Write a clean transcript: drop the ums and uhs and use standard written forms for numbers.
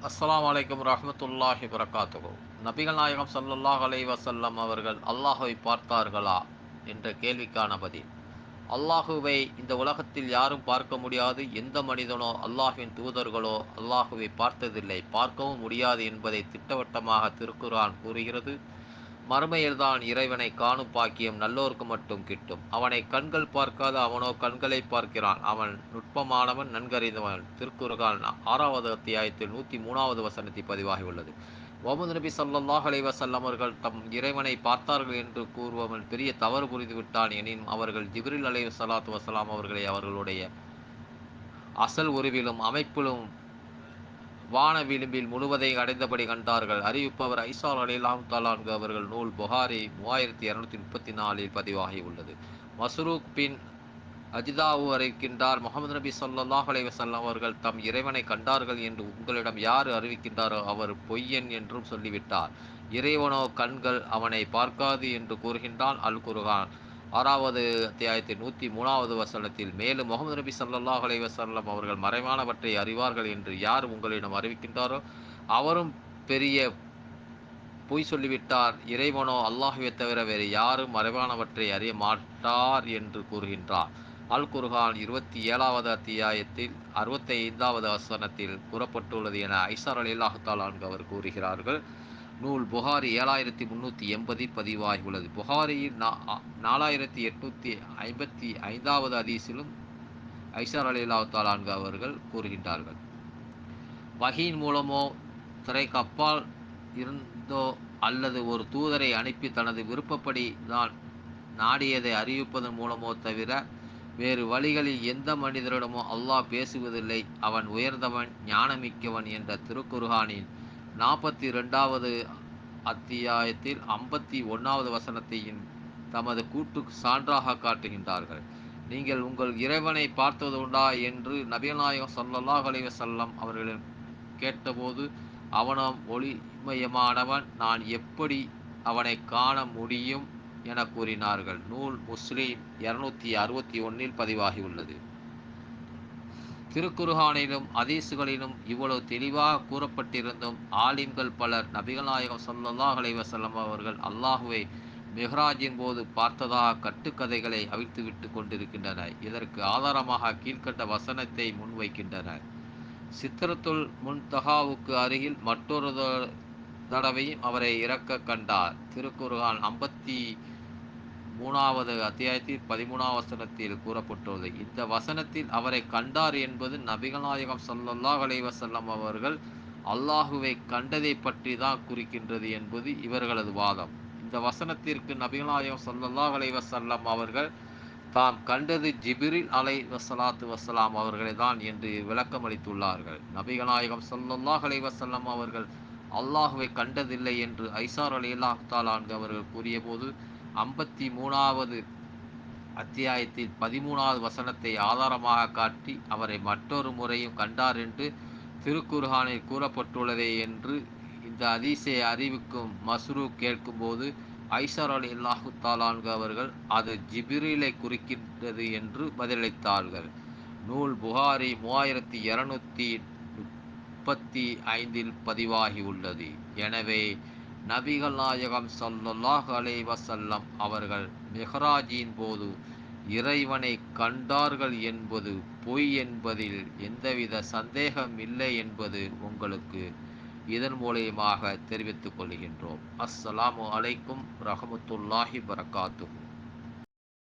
அஸ்ஸலாமு அலைக்கும் ரஹ்மத்துல்லாஹி வரகாத்துஹு. நபிகள் நாயகம் ஸல்லல்லாஹு அலைஹி வஸல்லம் அவர்கள் அல்லாஹ்வை பார்த்தார்களா என்ற கேள்விக்கான பதில். அல்லாஹுவை இந்த உலகத்தில் யாரும் பார்க்க முடியாது. எந்த மனிதனோ அல்லாஹ்வின் தூதர்களோ அல்லாஹுவை பார்த்ததில்லை, பார்க்கவும் முடியாது என்பதை திட்டவட்டமாக திருக்குர்ஆன் கூறுகிறது. மறுமையில்தான் இறைவனை காணும் பாக்கியம் நல்லோருக்கு மட்டும் கிட்டும். அவனை கண்கள் பார்க்காத அவனோ கண்களை பார்க்கிறான். அவன் நுட்பமானவன், நன்கறிந்தவன். திருக்குர்ஆன் 6வது அத்தியாயத்தில் 103வது வசனத்தில் பதிவாகியுள்ளது. முஹம்மது நபி ஸல்லல்லாஹு அலைஹி வஸல்லம் அவர்கள் தம் இறைவனை பார்த்தார்கள் என்று கூறுபவன் பெரிய தவறு புரிந்துவிட்டான் எனினும், அவர்கள் ஜிப்ரீல் அலைஹிஸ்ஸலாத்து வஸலாம் அவர்களை அவர்களுடைய அசல் உருவிலும் அமைப்பிலும் வான விளிம்பில் முழுவதையும் அடைந்தபடி கண்டார்கள். அறிவிப்பவர் ஐஸா ரலியல்லாஹு தஆலா அன்ஹு அவர்கள். நூல் புகாரி 3234இல் பதிவாகியுள்ளது. மஸ்ரூக் பின் அஜ்தாவு அறிவிக்கின்றார், முஹம்மது நபி ஸல்லல்லாஹு அலைஹி வஸல்லம் அவர்கள் தம் இறைவனை கண்டார்கள் என்று உங்களிடம் யார் அறிவிக்கின்றாரோ அவர் பொய்யன் என்றும் சொல்லிவிட்டார். இறைவனோ கண்கள் அவனை பார்க்காது என்று கூறுகின்றான். அல் குர்ஆன் 6வது அத்தியாயத்தின் 103வது வசனத்தில். மேலும் முஹம்மது நபி ஸல்லல்லாஹு அலைஹி வஸல்லம் அவர்கள் மறைவானவற்றை அறிவார்கள் என்று யார் உங்களிடம் அறிவிக்கின்றாரோ அவரும் பெரிய பொய் சொல்லிவிட்டார். இறைவனோ அல்லாஹ்வை தவிர வேறு யாரும் மறைவானவற்றை அறிய மாட்டார் என்று கூறுகின்றார். அல் குர்ஆன் 27வது அத்தியாயத்தில் 65வது வசனத்தில் கூறப்பட்டுள்ளது என ஐஸா ரலியல்லாஹு தஆலா அன்ஹு அவர் கூறுகிறார்கள். நூல் புகாரி 7380இல் பதிவாகியுள்ளது. புகாரியில் 4855வது ஹதீஸிலும் ஐஸா ரலியல்லாஹு தஆலா அன்ஹு அவர்கள் கூறுகின்றார்கள், வஹீயின் மூலமோ திரைக்கு அப்பால் இருந்தோ அல்லது ஒரு தூதரை அனுப்பி தனது விருப்பப்படி தான் நாடியதை அறிவிப்பதன் மூலமோ தவிர வேறு வழிகளில் எந்த மனிதரிடமோ அல்லாஹ் பேசுவதில்லை. அவன் உயர்ந்தவன், ஞானமிக்கவன் என்ற திருக்குர்ஆனின் 42வது அத்தியாயத்தில் 51வது வசனத்தையும் தமது கூட்டுக்கு சான்றாக காட்டுகின்றார்கள். நீங்கள் உங்கள் இறைவனை பார்த்ததுண்டா என்று நபிகள் நாயகம் ஸல்லல்லாஹு அலைஹி வஸல்லம் அவர்களிடம் கேட்டபோது, அவனும் ஒளிமயமானவன், நான் எப்படி அவனை காண முடியும் என கூறினார்கள். நூல் முஸ்லிம் 261இல் பதிவாகியுள்ளது. திருக்குர்ஆனிலும் ஹதீஸுகளிலும் இவ்வளவு தெளிவாக கூறப்பட்டிருந்தும் ஆலிம்கள் பலர் நபிகள் நாயகம் ஸல்லல்லாஹு அலைஹி வஸல்லம் அவர்கள் அல்லாஹ்வை மிஹ்ராஜின் போது பார்த்ததாக கட்டுக்கதைகளை அவிழ்த்துவிட்டு கொண்டிருக்கின்றனர். இதற்கு ஆதாரமாக கீழ்க்கண்ட வசனத்தை முன்வைக்கின்றனர். சித்ரத்துல் முன்தஹாவுக்கு அருகில் மற்றொரு தடவையும் அவரை இறக்க கண்டார். திருக்குர்ஆன் 53வது அத்தியாயத்தில் 13வது வசனத்தில் கூறப்பட்டுள்ளது. இந்த வசனத்தில் அவரை கண்டார் என்பது நபிகள் நாயகம் ஸல்லல்லாஹு அலைஹி வஸல்லம் அவர்கள் அல்லாஹுவை கண்டதை பற்றி தான் குறிக்கின்றது என்பது இவர்களது வாதம். இந்த வசனத்திற்கு நபிகள் நாயகம் ஸல்லல்லாஹு அலைஹி வஸல்லம் அவர்கள் தாம் கண்டது ஜிப்ரீல் அலைஹிஸ்ஸலாத்து வஸ்ஸலாம் அவர்களை தான் என்று விளக்கமளித்துள்ளார்கள். நபிகள் நாயகம் ஸல்லல்லாஹு அலைஹி வஸல்லம் அவர்கள் அல்லாஹுவை கண்டதில்லை என்று ஐஸா ரலியல்லாஹு தஆலா அன்ஹு அவர்கள் கூறியபோது 53வது அத்தியாயத்தில் 13வது வசனத்தை ஆதாரமாக காட்டி அவரை மற்றொரு முறையும் கண்டார் என்று திருக்குர்ஆனில் கூறப்பட்டுள்ளதே என்று இந்த ஹதீஸை அறிவிக்கும் மஸ்ரூக் கேட்கும்போது ஐஸா ரலியல்லாஹு தஆலா அன்ஹு அவர்கள் அது ஜிப்ரீலை குறிக்கின்றது என்று பதிலளித்தார்கள். நூல் புகாரி 3235இல் பதிவாகியுள்ளது. எனவே நபிகள் நாயகம் ஸல்லல்லாஹு அலைஹி வஸல்லம் அவர்கள் மிஹ்ராஜின் போது இறைவனை கண்டார்கள் என்பது பொய் என்பதில் எந்தவித சந்தேகம் இல்லை என்பது உங்களுக்கு இதன் மூலியமாக தெரிவித்துக் கொள்கின்றோம். அஸ்ஸலாமு அலைக்கும் ரஹ்மத்துல்லாஹி வரகாத்துஹு.